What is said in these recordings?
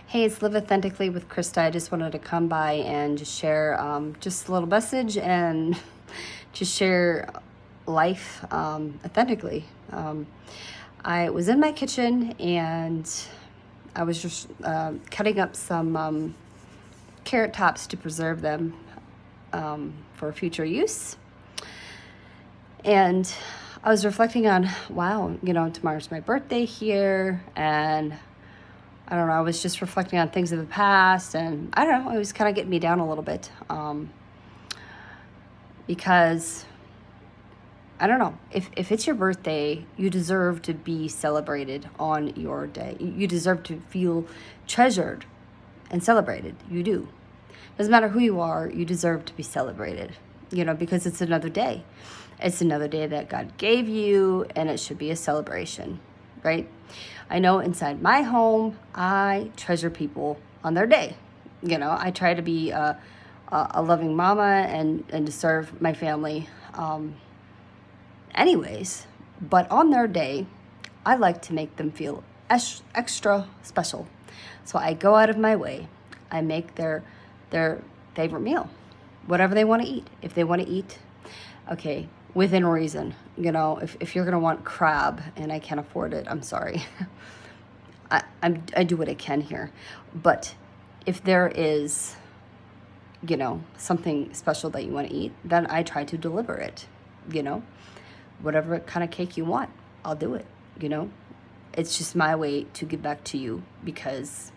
Hey, it's Live Authentically with Krista. I just wanted to come by and just share just a little message and just share life authentically. I was in my kitchen and I was just cutting up some carrot tops to preserve them for future use. And I was reflecting on, wow, tomorrow's my birthday here, and I don't know, I was just reflecting on things of the past, and I don't know, it was kind of getting me down a little bit, because, I don't know, if it's your birthday, you deserve to be celebrated on your day. You deserve to feel treasured and celebrated. You do. Doesn't matter who you are, you deserve to be celebrated, because it's another day. It's another day that God gave you, and it should be a celebration, right? I know inside my home, I treasure people on their day. I try to be a loving mama and to serve my family anyways. But on their day, I like to make them feel extra special. So I go out of my way. I make their favorite meal, whatever they want to eat. If they want to eat, okay, within reason. If you're gonna want crab and I can't afford it, I'm sorry. I do what I can here. But if there is, something special that you want to eat, then I try to deliver it. Whatever kind of cake you want, I'll do it. It's just my way to give back to you because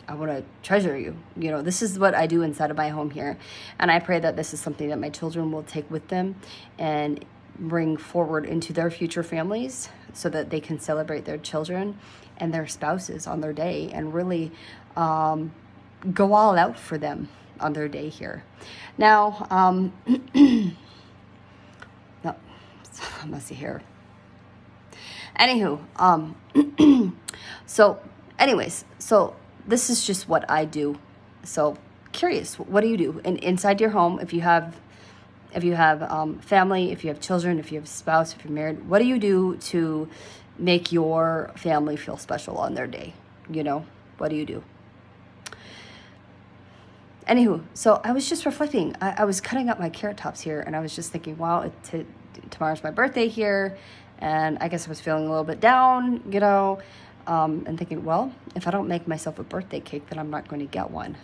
I want to treasure you. This is what I do inside of my home here. And I pray that this is something that my children will take with them and bring forward into their future families so that they can celebrate their children and their spouses on their day and really go all out for them on their day here. Now, no, messy hair. Anywho, so this is just what I do. So curious, what do you do inside your home? If you have family, if you have children, if you have a spouse, if you're married, what do you do to make your family feel special on their day? What do you do? Anywho, so I was just reflecting. I was cutting up my carrot tops here, and I was just thinking, wow, tomorrow's my birthday here, and I guess I was feeling a little bit down, and thinking, well, if I don't make myself a birthday cake, then I'm not going to get one,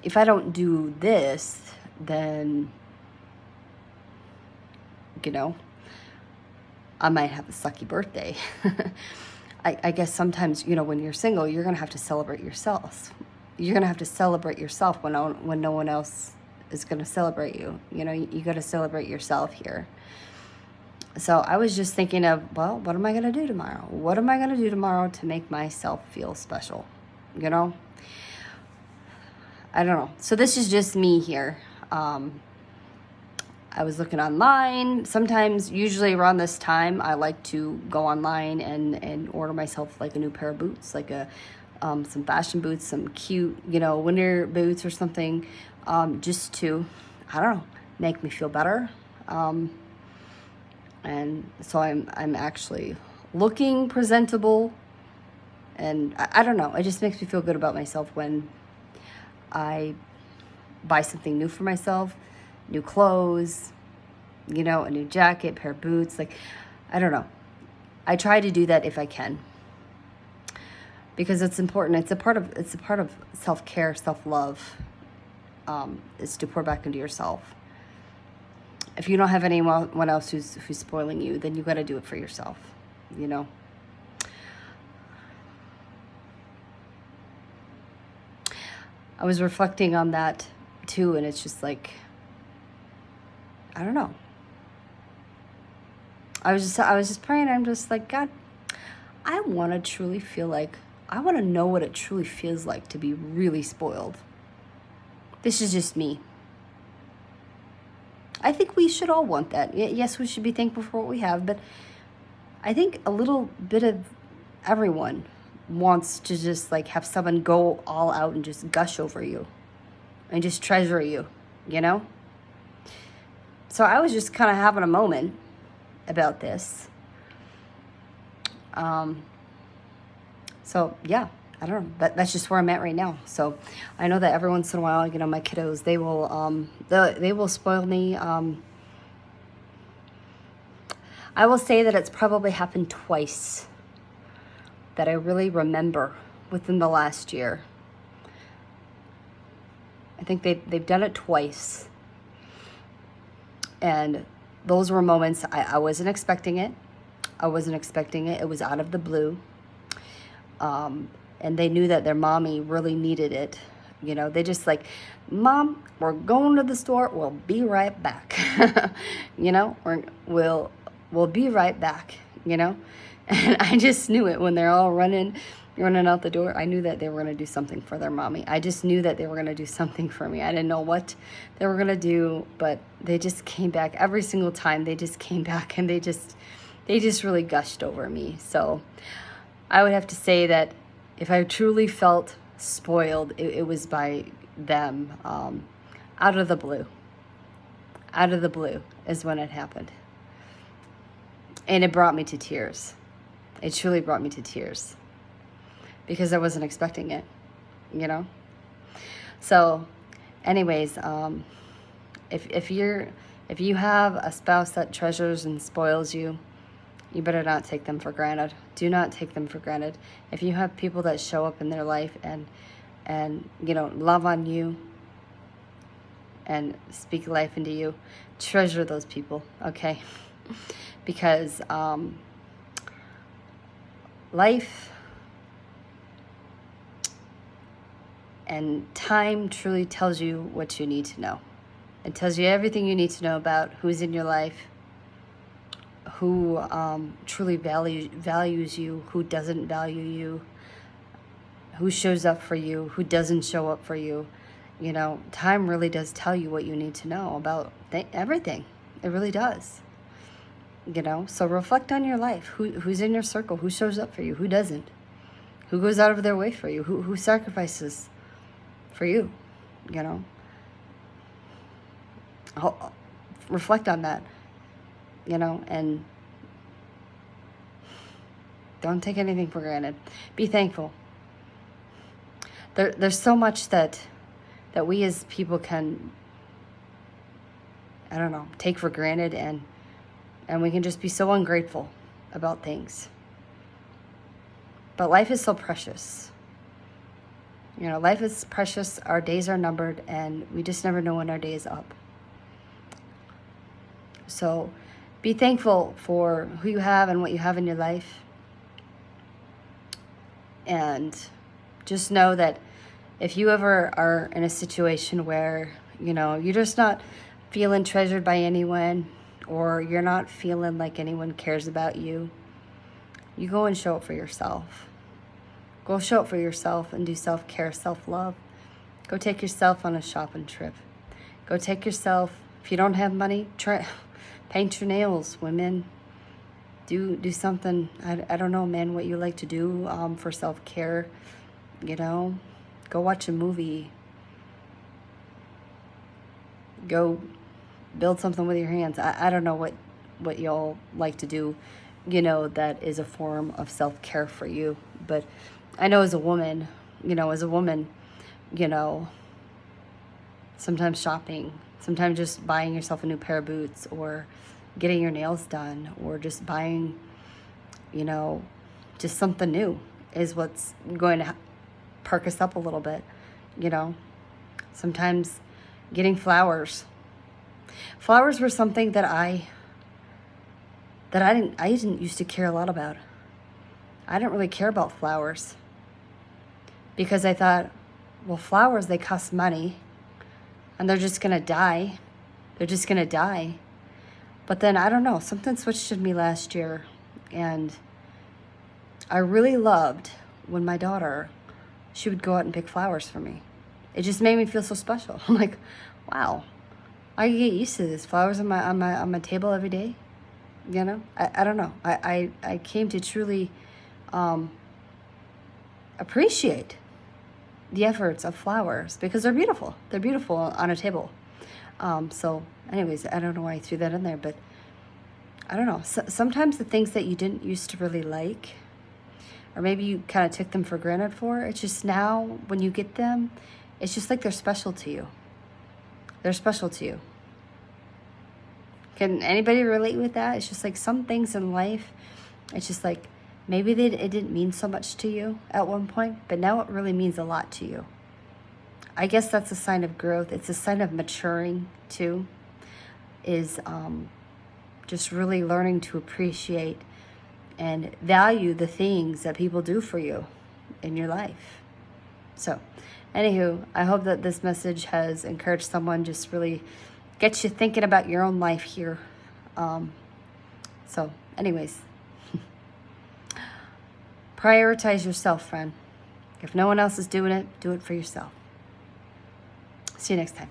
if I don't do this, then, I might have a sucky birthday. I guess sometimes, when you're single, you're going to have to celebrate yourself. You're going to have to celebrate yourself when no one else is going to celebrate you. You got to celebrate yourself here. So I was just thinking of, well, what am I going to do tomorrow? What am I going to do tomorrow to make myself feel special? I don't know. So this is just me here. I was looking online. Sometimes, usually around this time, I like to go online and order myself like a new pair of boots, like some fashion boots, some cute, winter boots or something, just to, I don't know, make me feel better. And so I'm actually looking presentable, and I don't know. It just makes me feel good about myself when I buy something new for myself, new clothes, a new jacket, pair of boots. Like, I don't know. I try to do that if I can, because it's important. It's a part of self-care, self-love, is to pour back into yourself. If you don't have anyone else who's spoiling you, then you got to do it for yourself, I was reflecting on that too, and it's just like, I don't know. I was just praying. I'm just like, God, I want to truly feel like, I want to know what it truly feels like to be really spoiled. This is just me. I think we should all want that. Yes, we should be thankful for what we have, but I think a little bit of everyone wants to just like have someone go all out and just gush over you and just treasure you, So I was just kind of having a moment about this. So yeah, I don't know. That's just where I'm at right now. So I know that every once in a while, you know, my kiddos, they will spoil me. I will say that it's probably happened twice that I really remember within the last year. I think they've done it twice. And those were moments I wasn't expecting it. I wasn't expecting it. It was out of the blue. And they knew that their mommy really needed it. You know, they just like, Mom, we're going to the store. We'll be right back. You know, we'll be right back, you know? And I just knew it when they're all running out the door. I knew that they were going to do something for their mommy. I just knew that they were going to do something for me. I didn't know what they were going to do, but they just came back every single time. They just came back and they just really gushed over me. So I would have to say that if I truly felt spoiled, it was by them, out of the blue. Out of the blue is when it happened. And it brought me to tears. It truly brought me to tears because I wasn't expecting it, you know? So anyways, if you have a spouse that treasures and spoils you, you better not take them for granted. Do not take them for granted. If you have people that show up in their life and you know, love on you and speak life into you, treasure those people, okay? Because life and time truly tells you what you need to know. It tells you everything you need to know about who's in your life, who truly values you, who doesn't value you, who shows up for you, who doesn't show up for you. You know, time really does tell you what you need to know about everything. It really does. You know, so reflect on your life. Who's in your circle? Who shows up for you? Who doesn't? Who goes out of their way for you? Who sacrifices for you? You know, reflect on that. You know, and don't take anything for granted. Be thankful. There's so much that we as people can, I don't know, take for granted, and we can just be so ungrateful about things. But life is so precious. You know, life is precious. Our days are numbered, and we just never know when our day is up. So be thankful for who you have and what you have in your life. And just know that if you ever are in a situation where, you know, you're just not feeling treasured by anyone, or you're not feeling like anyone cares about you, you go and show up for yourself. Go show up for yourself and do self-care, self-love. Go take yourself on a shopping trip. Go take yourself, if you don't have money, paint your nails, women. Do something, I don't know, man, what you like to do for self-care. You know, go watch a movie. Go build something with your hands. I don't know what y'all like to do, you know, that is a form of self-care for you. But I know as a woman, you know, sometimes shopping, sometimes just buying yourself a new pair of boots, or getting your nails done, or just buying, you know, just something new is what's going to perk us up a little bit, you know. Sometimes getting flowers. Flowers were something that I didn't used to care a lot about. I didn't really care about flowers because I thought, well, flowers, they cost money and they're just gonna die. They're just gonna die. But then, I don't know, something switched in me last year, and I really loved when my daughter, she would go out and pick flowers for me. It just made me feel so special. I'm like, wow, I can get used to this. Flowers on my table every day. You know, I don't know. I came to truly appreciate the efforts of flowers because they're beautiful. They're beautiful on a table. So anyways, I don't know why I threw that in there, but I don't know. Sometimes the things that you didn't used to really like or maybe you kind of took them for granted for. It's just now when you get them, it's just like they're special to you. They're special to you. Can anybody relate with that? It's just like some things in life, it's just like maybe it didn't mean so much to you at one point, but now it really means a lot to you. I guess that's a sign of growth. It's a sign of maturing too, is just really learning to appreciate and value the things that people do for you in your life. So, anywho, I hope that this message has encouraged someone, just really gets you thinking about your own life here. So, anyways, prioritize yourself, friend. If no one else is doing it, do it for yourself. See you next time.